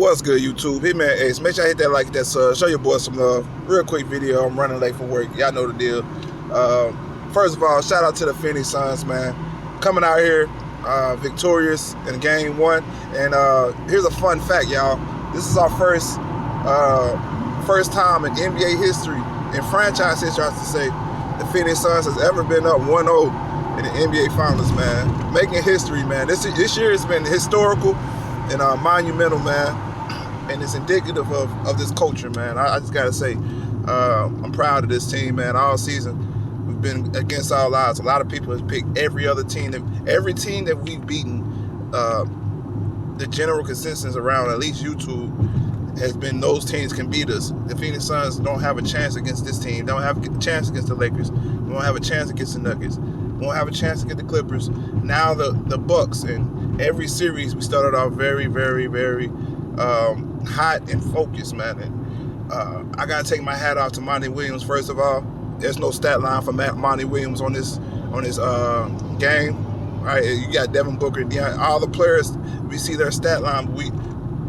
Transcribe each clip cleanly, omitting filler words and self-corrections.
What's good, YouTube? Hey man, Ace, make sure I hit that like, that sub, show your boy some love. Real quick video, I'm running late for work. Y'all know the deal. First of all, shout out to the Phoenix Suns, man. Coming out here victorious in game one. And here's a fun fact, y'all. This is our first time in NBA history, in franchise history, I have to say, the Phoenix Suns has ever been up 1-0 in the NBA Finals, man. Making history, man. This year has been historical and monumental, man, and it's indicative of this culture, man. I just gotta say, I'm proud of this team, man. All season we've been against all odds. A lot of people have picked every team that we've beaten. The general consensus around at least YouTube has been those teams can beat us. The Phoenix Suns don't have a chance against this team. Don't have a chance against the Lakers. Won't have a chance against the Nuggets. Won't have a chance against the Clippers. Now the Bucks. And every series we started off very, very, very hot and focused, man. And I gotta take my hat off to Monty Williams. First of all, there's no stat line for Monty Williams on this game. Right? You got Devin Booker, all the players. We see their stat line, but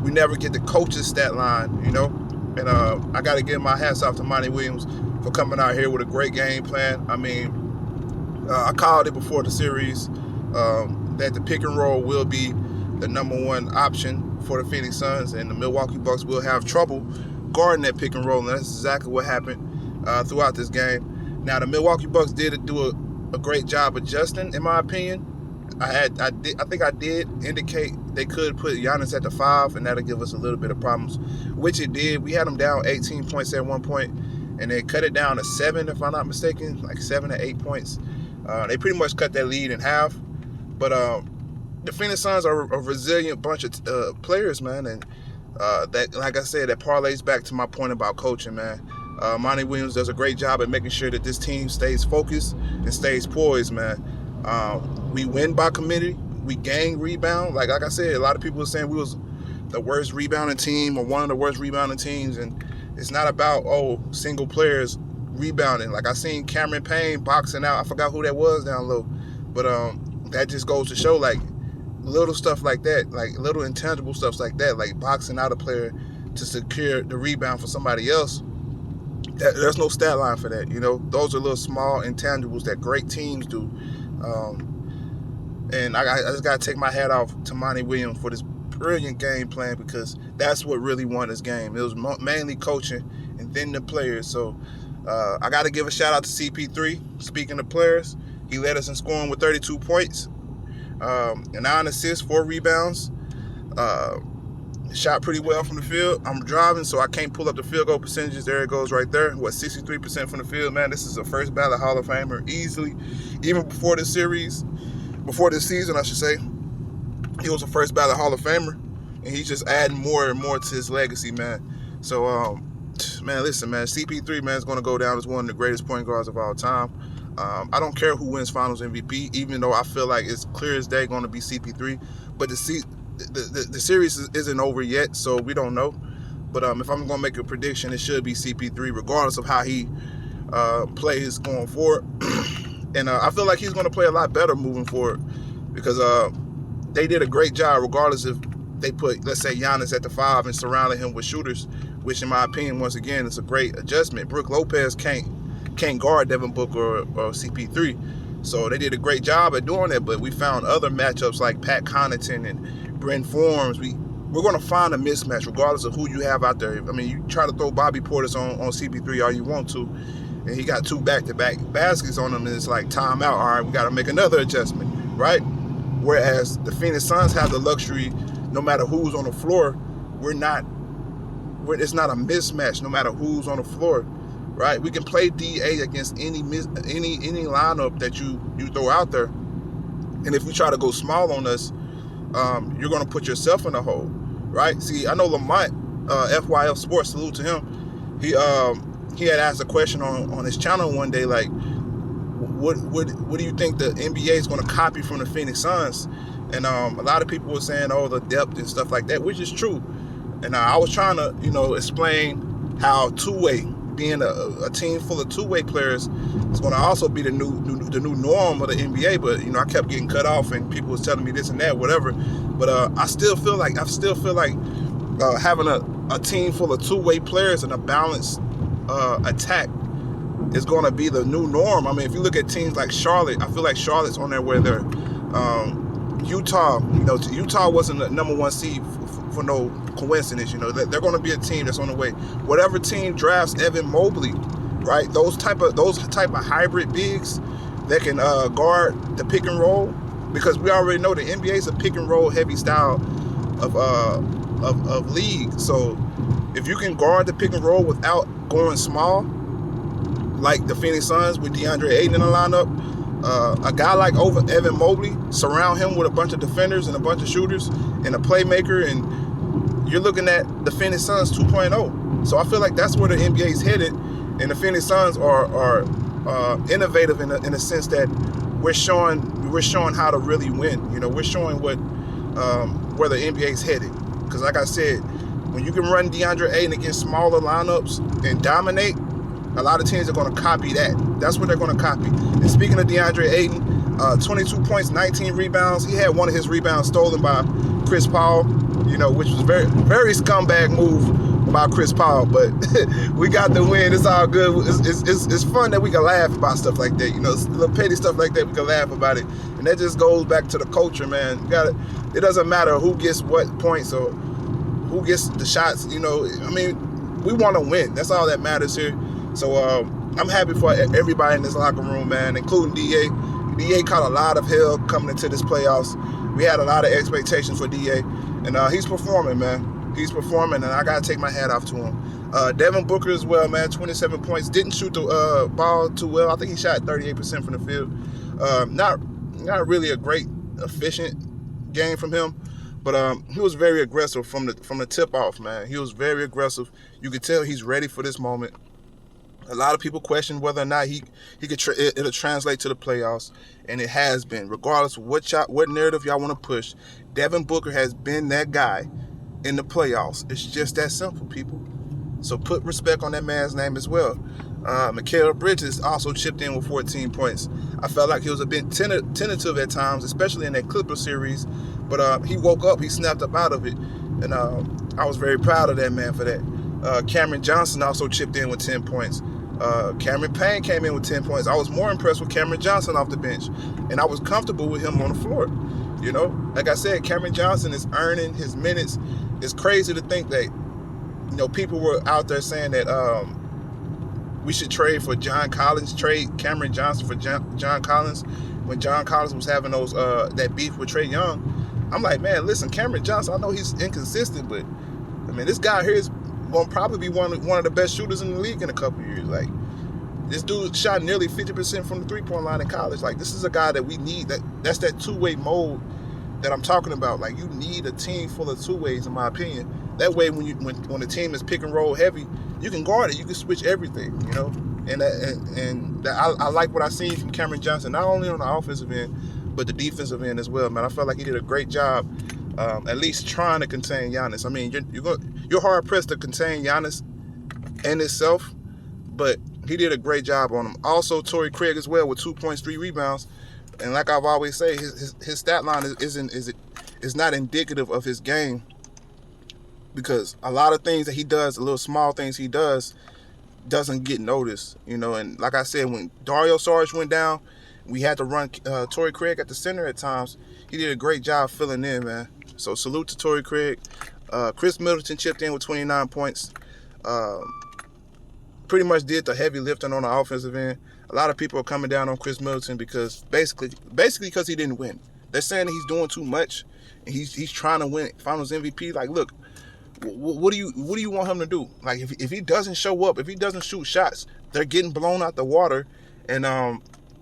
we never get the coach's stat line, you know. And I got to give my hats off to Monty Williams for coming out here with a great game plan. I mean, I called it before the series that the pick and roll will be the #1 option for the Phoenix Suns, and the Milwaukee Bucks will have trouble guarding that pick and roll, and that's exactly what happened throughout this game. Now, the Milwaukee Bucks did do a great job adjusting, in my opinion. I think I did indicate they could put Giannis at the 5, and that'll give us a little bit of problems, which it did. We had them down 18 points at one point, and they cut it down to 7, if I'm not mistaken, like 7 to 8 points. They pretty much cut that lead in half. But the Phoenix Suns are a resilient bunch of players, man, and that, like I said, that parlays back to my point about coaching, man. Monty Williams does a great job at making sure that this team stays focused and stays poised, man. We win by committee. We gain rebound. Like I said, a lot of people are saying we was the worst rebounding team or one of the worst rebounding teams, and it's not about single players rebounding. Like I seen Cameron Payne boxing out. I forgot who that was down low, but that just goes to show, like, little stuff like that, like little intangible stuff like that, like boxing out a player to secure the rebound for somebody else. There's no stat line for that, you know. Those are little small intangibles that great teams do. And I just got to take my hat off to Monty Williams for this brilliant game plan, because that's what really won this game. It was mainly coaching and then the players. So I got to give a shout out to CP3. Speaking of players, he led us in scoring with 32 points, and 9 assists, 4 rebounds. Shot pretty well from the field. I'm driving, so I can't pull up the field goal percentages. There it goes right there. 63% from the field, man. This is a first ballot Hall of Famer easily. Even before this season, I should say, he was a first ballot Hall of Famer, and he's just adding more and more to his legacy, man. So, man, listen, man, CP3, man, is going to go down as one of the greatest point guards of all time. I don't care who wins Finals MVP, even though I feel like it's clear as day going to be CP3. But the series isn't over yet, so we don't know. But if I'm going to make a prediction, it should be CP3, regardless of how he plays going forward. And I feel like he's going to play a lot better moving forward, because they did a great job, regardless if they put, let's say, Giannis at the 5 and surrounded him with shooters, which in my opinion, once again, is a great adjustment. Brook Lopez can't guard Devin Booker or CP3. So they did a great job at doing that, but we found other matchups like Pat Connaughton and Brent Forms. We're going to find a mismatch regardless of who you have out there. I mean, you try to throw Bobby Portis on CP3 all you want to, and he got 2 back-to-back baskets on him, and it's like, timeout. All right, we got to make another adjustment, right? Whereas the Phoenix Suns have the luxury, no matter who's on the floor, it's not a mismatch no matter who's on the floor, right? We can play DA against any lineup that you throw out there, and if you try to go small on us, you're going to put yourself in a hole, right? See, I know Lamont, FYL Sports, salute to him. He had asked a question on his channel one day, like, what do you think the NBA is going to copy from the Phoenix Suns? And a lot of people were saying, the depth and stuff like that, which is true. And I was trying to, explain how two-way, being a team full of two-way players, is going to also be the new norm of the NBA. But I kept getting cut off, and people was telling me this and that, whatever. But I still feel like having a team full of two-way players and a balanced attack is going to be the new norm. I mean, if you look at teams like Charlotte, I feel like Charlotte's on there where they're Utah. Utah wasn't the number one seed for no coincidence. They're going to be a team that's on the way. Whatever team drafts Evan Mobley, right? Those type of hybrid bigs that can guard the pick and roll, because we already know the NBA is a pick and roll heavy style of league. So if you can guard the pick and roll without going small, like the Phoenix Suns with DeAndre Ayton in the lineup, a guy like Evan Mobley, surround him with a bunch of defenders and a bunch of shooters and a playmaker, and you're looking at the Phoenix Suns 2.0. So I feel like that's where the NBA is headed, and the Phoenix Suns are innovative in a sense that we're showing how to really win. We're showing where the NBA is headed. Because like I said, when you can run DeAndre Ayton against smaller lineups and dominate, a lot of teams are going to copy that. That's what they're going to copy. And speaking of DeAndre Ayton, 22 points, 19 rebounds. He had one of his rebounds stolen by Chris Paul, which was very, very scumbag move by Chris Paul. But we got the win. It's all good. It's fun that we can laugh about stuff like that. Little petty stuff like that, we can laugh about it. And that just goes back to the culture, man. It doesn't matter who gets what points or who gets the shots. We want to win. That's all that matters here. So I'm happy for everybody in this locker room, man, including DA. DA caught a lot of hell coming into this playoffs. We had a lot of expectations for DA, and he's performing, man. He's performing, and I got to take my hat off to him. Devin Booker as well, man, 27 points. Didn't shoot the ball too well. I think he shot 38% from the field. Not really a great, efficient game from him, but he was very aggressive from the tip-off, man. He was very aggressive. You could tell he's ready for this moment. A lot of people question whether or not it'll translate to the playoffs, and it has been. Regardless of what narrative y'all want to push, Devin Booker has been that guy in the playoffs. It's just that simple, people. So put respect on that man's name as well. Mikhail Bridges also chipped in with 14 points. I felt like he was a bit tentative at times, especially in that Clipper series, but he woke up, he snapped up out of it, and I was very proud of that man for that. Cameron Johnson also chipped in with 10 points. Cameron Payne came in with 10 points. I was more impressed with Cameron Johnson off the bench, and I was comfortable with him on the floor. Like I said, Cameron Johnson is earning his minutes. It's crazy to think that, people were out there saying that we should trade for John Collins, trade Cameron Johnson for John Collins, when John Collins was having those that beef with Trae Young. I'm like, man, listen, Cameron Johnson, I know he's inconsistent, but this guy here is going to probably be one of the best shooters in the league in a couple years. Like, this dude shot nearly 50% from the three-point line in college. Like, this is a guy that we need. That's that two-way mode that I'm talking about. Like, you need a team full of two-ways, in my opinion. That way, when the team is pick and roll heavy, you can guard it. You can switch everything, And I like what I seen from Cameron Johnson, not only on the offensive end, but the defensive end as well, man. I felt like he did a great job, at least trying to contain Giannis. You're hard pressed to contain Giannis and itself, but he did a great job on him. Also, Torrey Craig as well with 2 points, 3 rebounds, and like I've always say, his stat line is not indicative of his game, because a lot of things that he does, the little small things he does, doesn't get noticed, And like I said, when Dario Saric went down, we had to run Torrey Craig at the center at times. He did a great job filling in, man. So salute to Torrey Craig. Chris Middleton chipped in with 29 points. Pretty much did the heavy lifting on the offensive end. A lot of people are coming down on Chris Middleton because basically because he didn't win. They're saying that he's doing too much, and he's trying to win Finals MVP. Like, look, what do you want him to do? Like, if he doesn't show up, if he doesn't shoot shots, they're getting blown out the water. And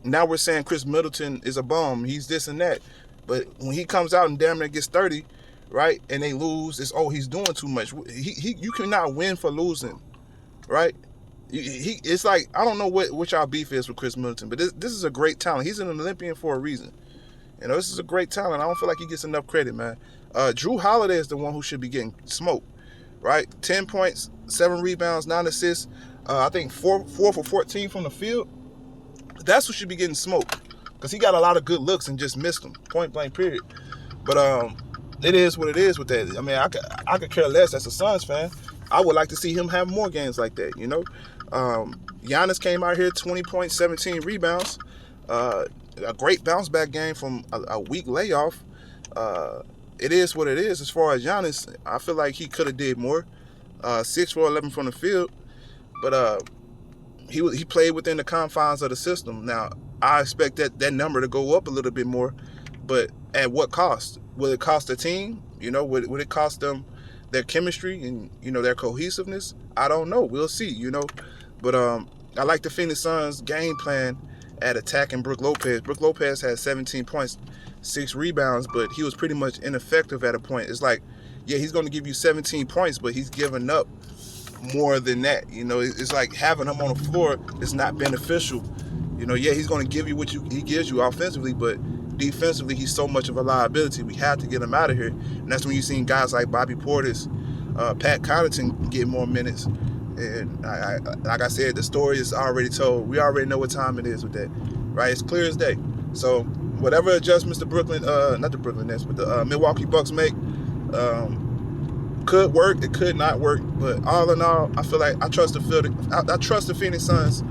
now we're saying Chris Middleton is a bum. He's this and that. But when he comes out and damn near gets 30, right, and they lose, he's doing too much. You cannot win for losing, right? It's like, I don't know what y'all beef is with Chris Middleton, but this is a great talent. He's an Olympian for a reason. This is a great talent. I don't feel like he gets enough credit, man. Drew Holiday is the one who should be getting smoked, right? 10 points, 7 rebounds, 9 assists. I think 4 for 14 from the field. That's who should be getting smoked, because he got a lot of good looks and just missed them, point blank period. But it is what it is with that. I mean, I could care less as a Suns fan. I would like to see him have more games like that, you know. Giannis came out here 20 points, 17 rebounds. A great bounce back game from a week layoff. It is what it is. As far as Giannis, I feel like he could have did more. 6 for 11 from the field, but he played within the confines of the system. Now, I expect that number to go up a little bit more, but at what cost? Will it cost the team? You know, would it cost them their chemistry and, you know, their cohesiveness? I don't know. We'll see, you know. But I like the Phoenix Suns game plan at attacking Brook Lopez. Brook Lopez had 17 points, 6 rebounds, but he was pretty much ineffective at a point. It's like, yeah, he's going to give you 17 points, but he's giving up more than that. You know, it's like having him on the floor is not beneficial. You know, yeah, he's going to give you what he gives you offensively, but defensively, he's so much of a liability. We have to get him out of here. And that's when you've seen guys like Bobby Portis, Pat Connaughton get more minutes. And like I said, the story is already told. We already know what time it is with that, right? It's clear as day. So whatever adjustments the Milwaukee Bucks make could work. It could not work. But all in all, I feel like I trust the Phoenix Suns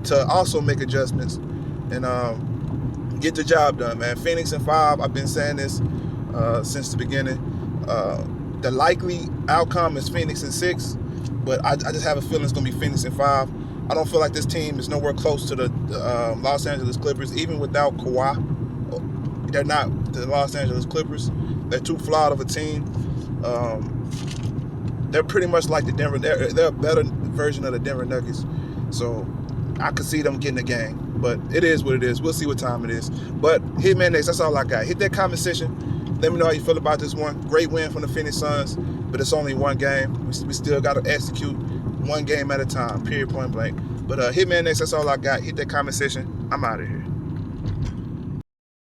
to also make adjustments and get the job done, man. Phoenix in 5. I've been saying this since the beginning. The likely outcome is Phoenix in 6. But I just have a feeling it's going to be Phoenix in 5. I don't feel like this team is nowhere close to the Los Angeles Clippers, even without Kawhi. They're not the Los Angeles Clippers. They're too flawed of a team. They're pretty much like the Denver. They're a better version of the Denver Nuggets. So I could see them getting a game. But it is what it is. We'll see what time it is. But Hitman Next, that's all I got. Hit that comment section. Let me know how you feel about this one. Great win from the Phoenix Suns, but it's only one game. We still got to execute one game at a time, period, point blank. But Hitman Next, that's all I got. Hit that comment section. I'm out of here.